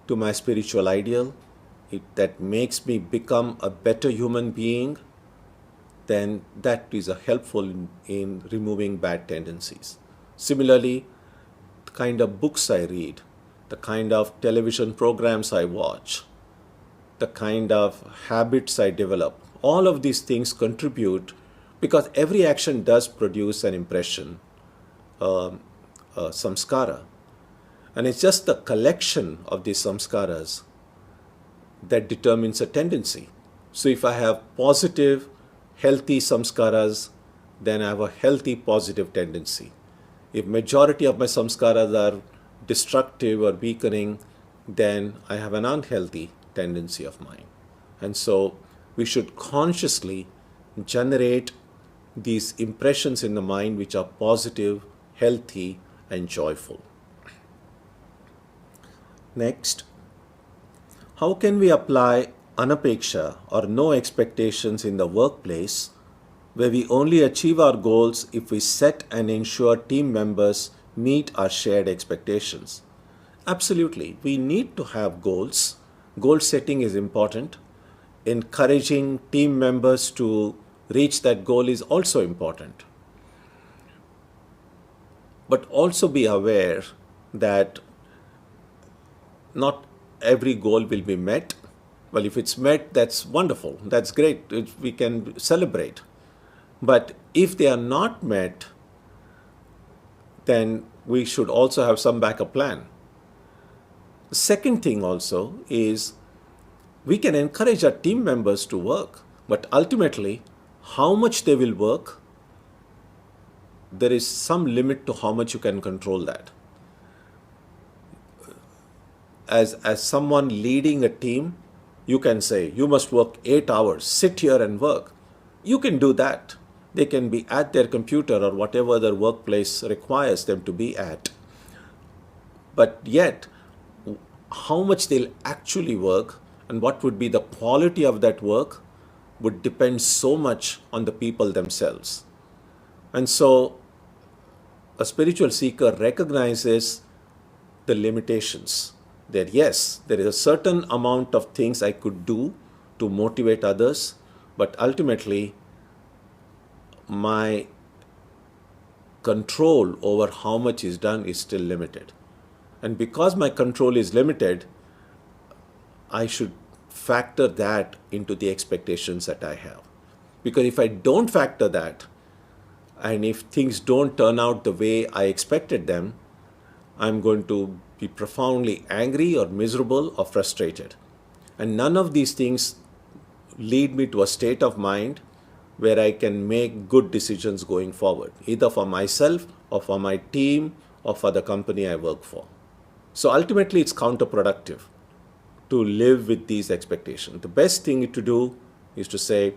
to my spiritual ideal, if that makes me become a better human being, then that is helpful in removing bad tendencies. Similarly, the kind of books I read, the kind of television programs I watch, the kind of habits I develop, all of these things contribute, because every action does produce an impression, samskara. And it's just the collection of these samskaras that determines a tendency. So if I have positive, healthy samskaras, then I have a healthy, positive tendency. If majority of my samskaras are destructive or weakening, then I have an unhealthy tendency of mine. And so we should consciously generate these impressions in the mind which are positive, healthy, and joyful. Next, how can we apply anapeksha or no expectations in the workplace, where we only achieve our goals if we set and ensure team members meet our shared expectations? Absolutely, we need to have goals. Goal setting is important. Encouraging team members to reach that goal is also important. But also be aware that not every goal will be met. Well, if it's met, that's wonderful. That's great. We can celebrate. But if they are not met, then we should also have some backup plan. The second thing also is we can encourage our team members to work, but ultimately, how much they will work there is some limit to how much you can control that. As someone leading a team, you can say, you must work 8 hours, sit here and work. You can do that. They can be at their computer or whatever their workplace requires them to be at. But yet, how much they'll actually work and what would be the quality of that work would depend so much on the people themselves. And so, a spiritual seeker recognizes the limitations. That yes, there is a certain amount of things I could do to motivate others, but ultimately my control over how much is done is still limited. And because my control is limited, I should factor that into the expectations that I have. Because if I don't factor that, and if things don't turn out the way I expected them, I'm going to be profoundly angry or miserable or frustrated. And none of these things lead me to a state of mind where I can make good decisions going forward, either for myself or for my team or for the company I work for. So ultimately, it's counterproductive to live with these expectations. The best thing to do is to say,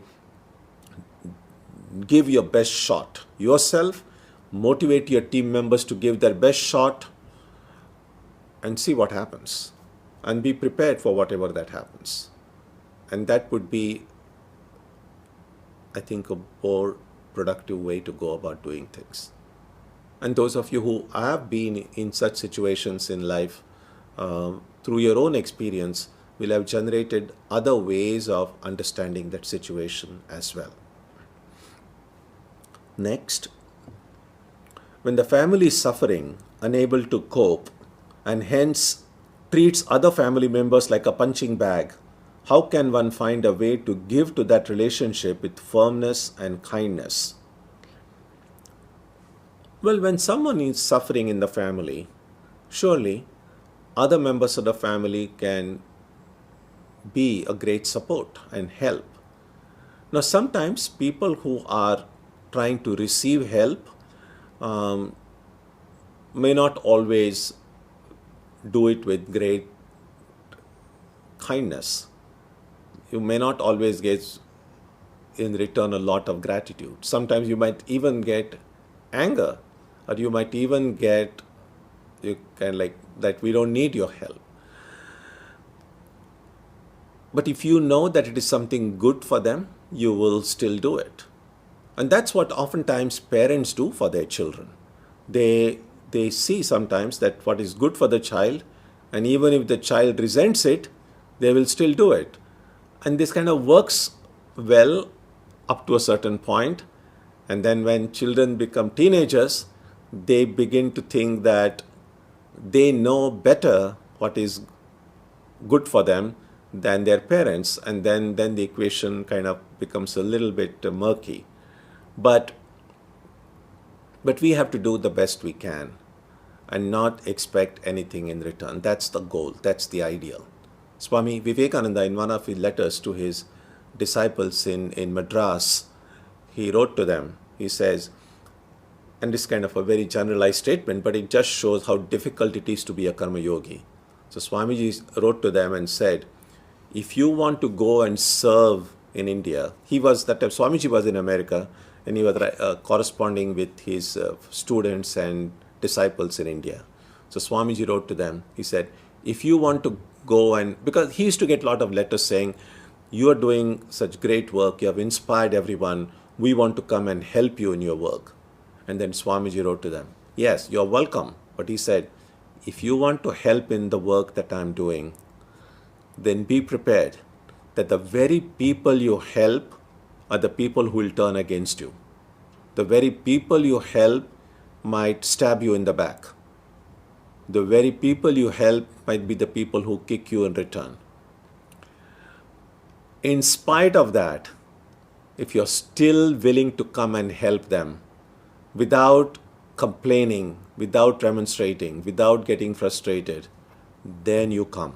give your best shot yourself, motivate your team members to give their best shot, and see what happens. And be prepared for whatever that happens. And that would be, I think, a more productive way to go about doing things. And those of you who have been in such situations in life, through your own experience, will have generated other ways of understanding that situation as well. Next, when the family is suffering, unable to cope, and hence treats other family members like a punching bag, how can one find a way to give to that relationship with firmness and kindness? Well, when someone is suffering in the family, surely other members of the family can be a great support and help. Now, sometimes people who are trying to receive help may not always do it with great kindness. You may not always get in return a lot of gratitude. Sometimes you might even get anger, or you might even get that we don't need your help. But if you know that it is something good for them, you will still do it. And that's what oftentimes parents do for their children. They see sometimes that what is good for the child, and even if the child resents it, they will still do it. And this kind of works well up to a certain point. And then when children become teenagers, they begin to think that they know better what is good for them than their parents. And then the equation kind of becomes a little bit murky. But we have to do the best we can and not expect anything in return. That's the goal. That's the ideal. Swami Vivekananda, in one of his letters to his disciples in Madras, he wrote to them, he says, and this is kind of a very generalized statement, but it just shows how difficult it is to be a karma yogi. So Swamiji wrote to them and said, if you want to go and serve in India, that time Swamiji was in America, and he was corresponding with his students and disciples in India. So Swamiji wrote to them, he said, if you want to go and, because he used to get a lot of letters saying, you are doing such great work, you have inspired everyone, we want to come and help you in your work. And then Swamiji wrote to them, yes, you're welcome. But he said, if you want to help in the work that I'm doing, then be prepared that the very people you help are the people who will turn against you. The very people you help might stab you in the back. The very people you help might be the people who kick you in return. In spite of that, if you're still willing to come and help them without complaining, without demonstrating, without getting frustrated, then you come.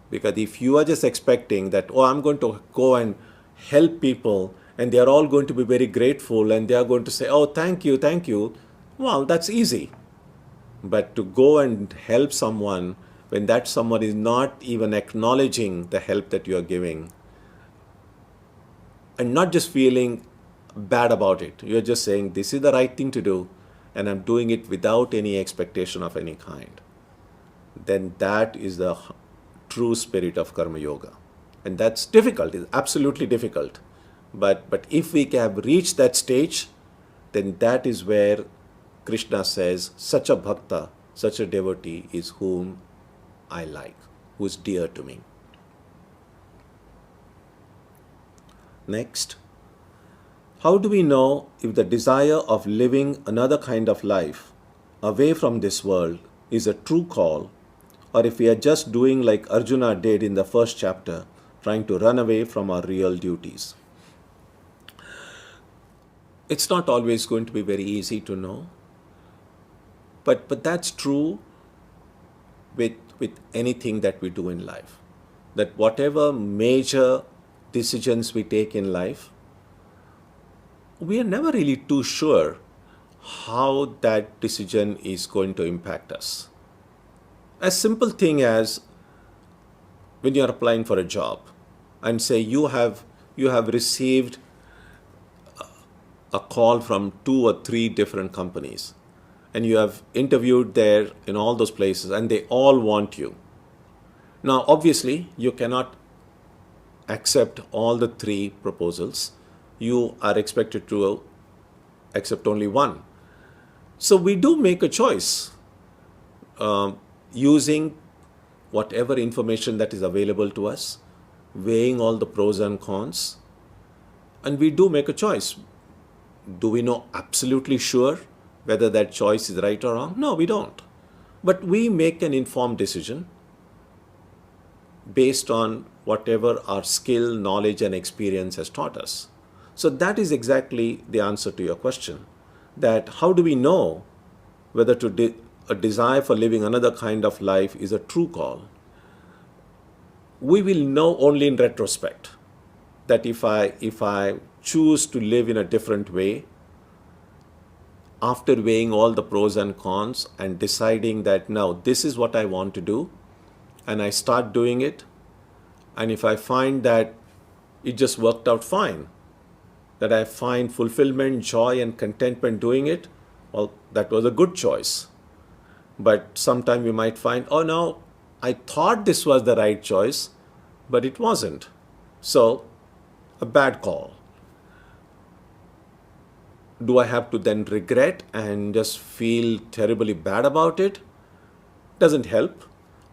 Because if you are just expecting that, I'm going to go and help people and they are all going to be very grateful and they are going to say, oh, thank you, thank you. Well, that's easy. But to go and help someone when that someone is not even acknowledging the help that you are giving, and not just feeling bad about it, you're just saying, this is the right thing to do, and I'm doing it without any expectation of any kind, then that is the true spirit of Karma Yoga. And that's difficult, it's absolutely difficult. But if we have reached that stage, then that is where Krishna says, such a bhakta, such a devotee is whom I like, who is dear to me. Next, how do we know if the desire of living another kind of life away from this world is a true call, or if we are just doing like Arjuna did in the first chapter, trying to run away from our real duties? It's not always going to be very easy to know, but that's true with anything that we do in life. That whatever major decisions we take in life, we are never really too sure how that decision is going to impact us. A simple thing as when you are applying for a job and say you have received a call from 2 or 3 different companies, and you have interviewed there in all those places and they all want you. Now, obviously, you cannot accept all the 3 proposals. You are expected to accept only one. So we do make a choice using whatever information that is available to us, weighing all the pros and cons, and we do make a choice. Do we know absolutely sure whether that choice is right or wrong? No, we don't. But we make an informed decision based on whatever our skill, knowledge, and experience has taught us. So that is exactly the answer to your question. That how do we know whether a desire for living another kind of life is a true call? We will know only in retrospect. That if I choose to live in a different way, after weighing all the pros and cons and deciding that now this is what I want to do, and I start doing it, and if I find that it just worked out fine, that I find fulfillment, joy, and contentment doing it, well, that was a good choice. But sometime you might find, oh no, I thought this was the right choice, but it wasn't. So, a bad call. Do I have to then regret and just feel terribly bad about it? Doesn't help.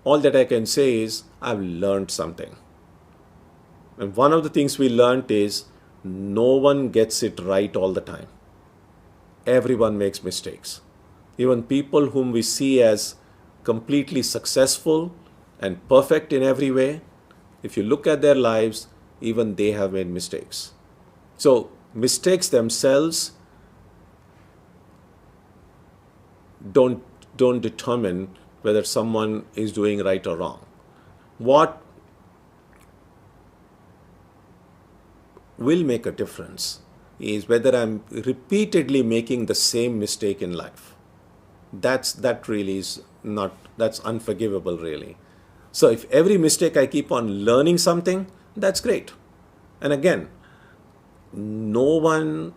All that I can say is I've learned something. And one of the things we learned is no one gets it right all the time. Everyone makes mistakes. Even people whom we see as completely successful and perfect in every way, if you look at their lives, even they have made mistakes. So mistakes themselves don't determine whether someone is doing right or wrong. What will make a difference is whether I'm repeatedly making the same mistake in life. That really is not, that's unforgivable really. So if every mistake I keep on learning something, that's great. And again, no one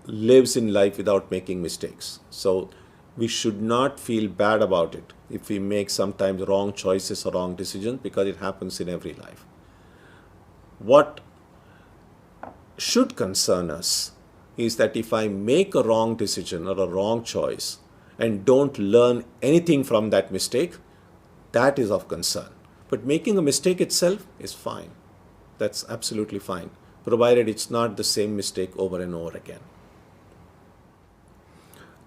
lives in life without making mistakes. So we should not feel bad about it if we make sometimes wrong choices or wrong decisions, because it happens in every life. What should concern us is that if I make a wrong decision or a wrong choice and don't learn anything from that mistake, that is of concern. But making a mistake itself is fine. That's absolutely fine, provided it's not the same mistake over and over again.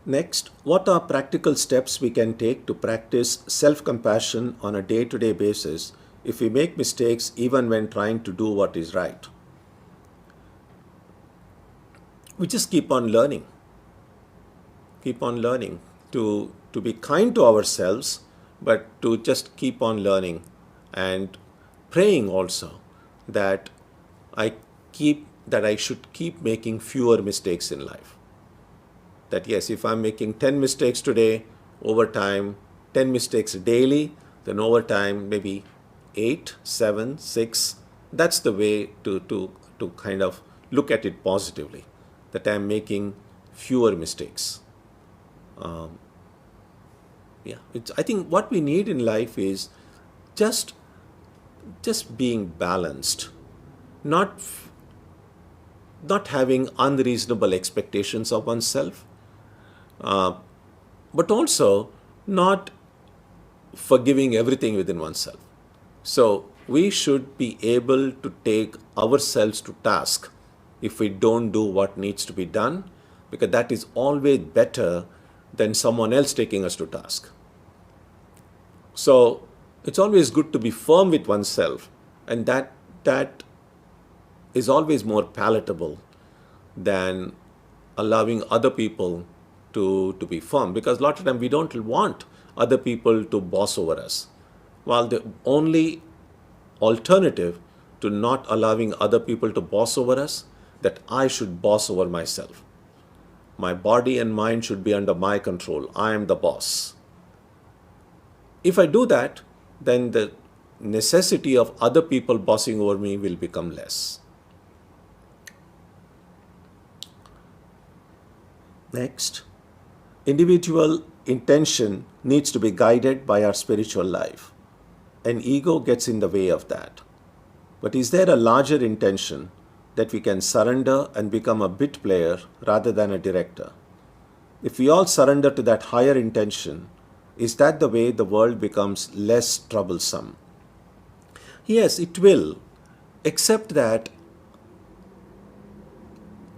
Next, what are practical steps we can take to practice self-compassion on a day-to-day basis if we make mistakes even when trying to do what is right? We just keep on learning. Keep on learning to be kind to ourselves, but to just keep on learning and praying also that I I should keep making fewer mistakes in life. That yes, if I'm making 10 mistakes today, over time, 10 mistakes daily, then over time, maybe 8, 7, 6. That's the way to kind of look at it positively, that I'm making fewer mistakes. I think what we need in life is just being balanced, not not having unreasonable expectations of oneself, but also not forgiving everything within oneself. So we should be able to take ourselves to task if we don't do what needs to be done, because that is always better than someone else taking us to task. So it's always good to be firm with oneself, and that is always more palatable than allowing other people to be firm, because a lot of time we don't want other people to boss over us. While the only alternative to not allowing other people to boss over us, that I should boss over myself. My body and mind should be under my control. I am the boss. If I do that, then the necessity of other people bossing over me will become less. Next, individual intention needs to be guided by our spiritual life. And ego gets in the way of that. But is there a larger intention that we can surrender and become a bit player rather than a director? If we all surrender to that higher intention, is that the way the world becomes less troublesome? Yes, it will, except that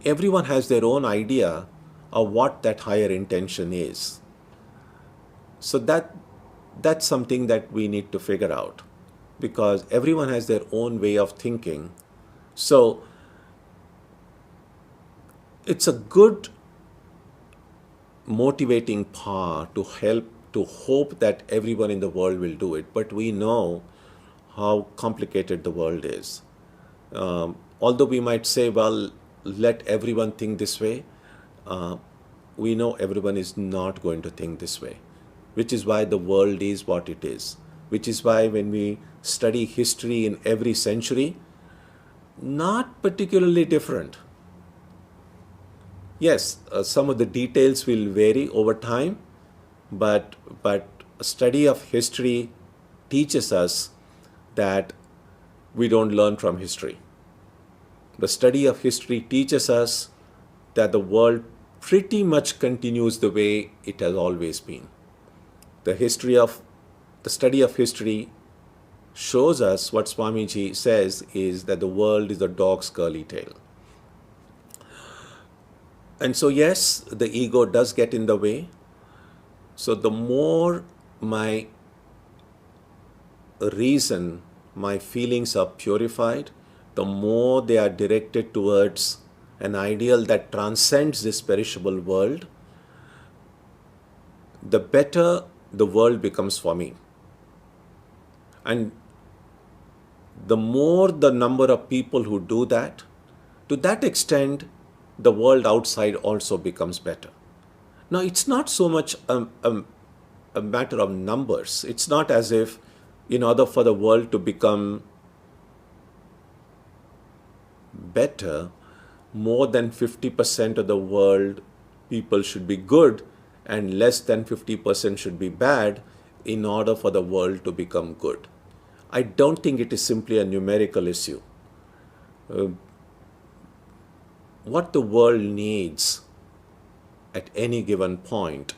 everyone has their own idea of what that higher intention is. So that's something that we need to figure out, because everyone has their own way of thinking. So it's a good motivating power to hope that everyone in the world will do it. But we know how complicated the world is. Although we might say, well, let everyone think this way, we know everyone is not going to think this way, which is why the world is what it is, which is why when we study history in every century, not particularly different. Yes, some of the details will vary over time, but a study of history teaches us that we don't learn from history. The study of history teaches us that the world pretty much continues the way it has always been. The study of history shows us what Swamiji says is that the world is a dog's curly tail. And so yes, the ego does get in the way. So the more my reason, my feelings are purified, the more they are directed towards an ideal that transcends this perishable world, the better the world becomes for me. And the more the number of people who do that, to that extent, the world outside also becomes better. Now, it's not so much a matter of numbers. It's not as if, in order for the world to become better, more than 50% of the world people should be good and less than 50% should be bad in order for the world to become good. I don't think it is simply a numerical issue. What the world needs at any given point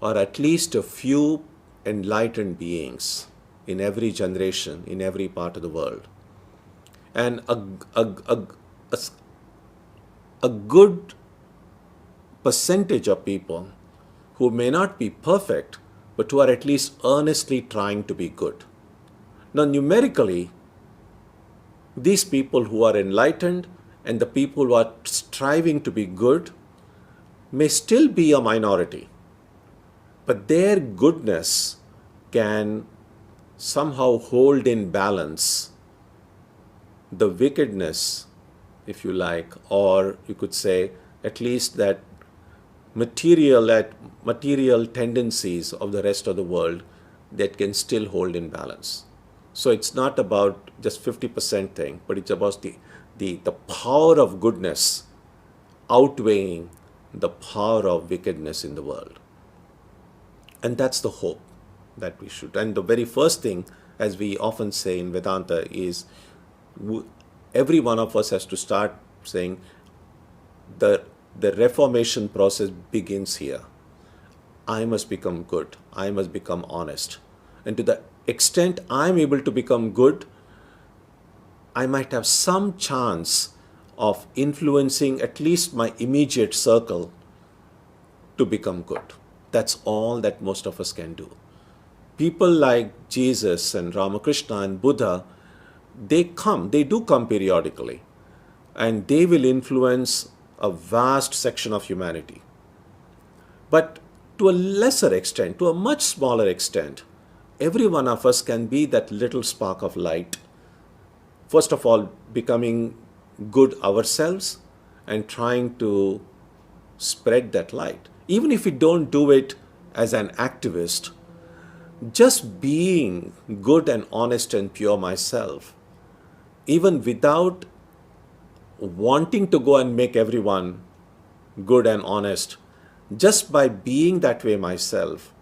are at least a few enlightened beings in every generation, in every part of the world. And a good percentage of people who may not be perfect, but who are at least earnestly trying to be good. Now, numerically, these people who are enlightened and the people who are striving to be good may still be a minority, but their goodness can somehow hold in balance the wickedness if you like, or you could say at least that material tendencies of the rest of the world that can still hold in balance. So it's not about just 50% thing, but it's about the power of goodness outweighing the power of wickedness in the world. And that's the hope that we should. And the very first thing, as we often say in Vedanta, is every one of us has to start saying the reformation process begins here. I must become good. I must become honest. And to the extent I'm able to become good, I might have some chance of influencing at least my immediate circle to become good. That's all that most of us can do. People like Jesus and Ramakrishna and Buddha, they do come periodically, and they will influence a vast section of humanity. But to a lesser extent, to a much smaller extent, every one of us can be that little spark of light. First of all, becoming good ourselves and trying to spread that light. Even if we don't do it as an activist, just being good and honest and pure myself, even without wanting to go and make everyone good and honest, just by being that way myself,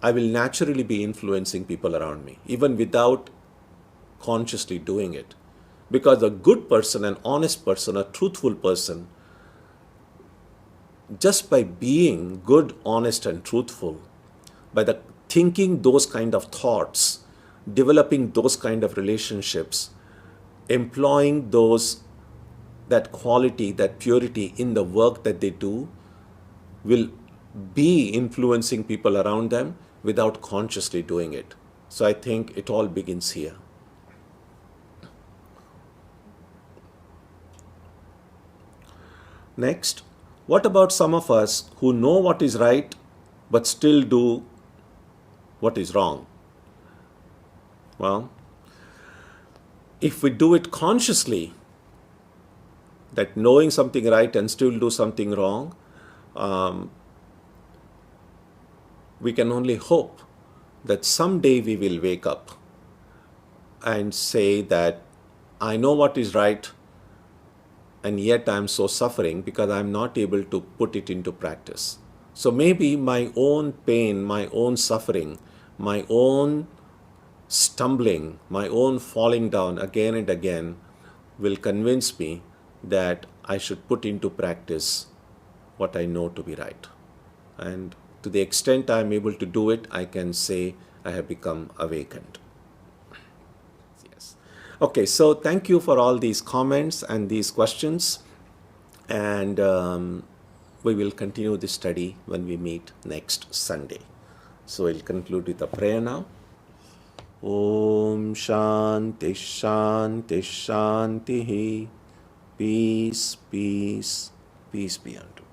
I will naturally be influencing people around me, even without consciously doing it. Because a good person, an honest person, a truthful person, just by being good, honest, and truthful, by the thinking those kind of thoughts, developing those kind of relationships, employing that quality, that purity in the work that they do, will be influencing people around them without consciously doing it. So I think it all begins here. Next, what about some of us who know what is right but still do what is wrong? Well, if we do it consciously, that knowing something right and still do something wrong, we can only hope that someday we will wake up and say that I know what is right, and yet I'm so suffering because I'm not able to put it into practice. So maybe my own pain, my own suffering, my own stumbling, my own falling down again and again will convince me that I should put into practice what I know to be right. And to the extent I am able to do it, I can say I have become awakened. Yes. Okay, so thank you for all these comments and these questions. And we will continue this study when we meet next Sunday. So we'll conclude with a prayer now. Om Shanti Shanti Shanti. Peace, peace, peace be unto you.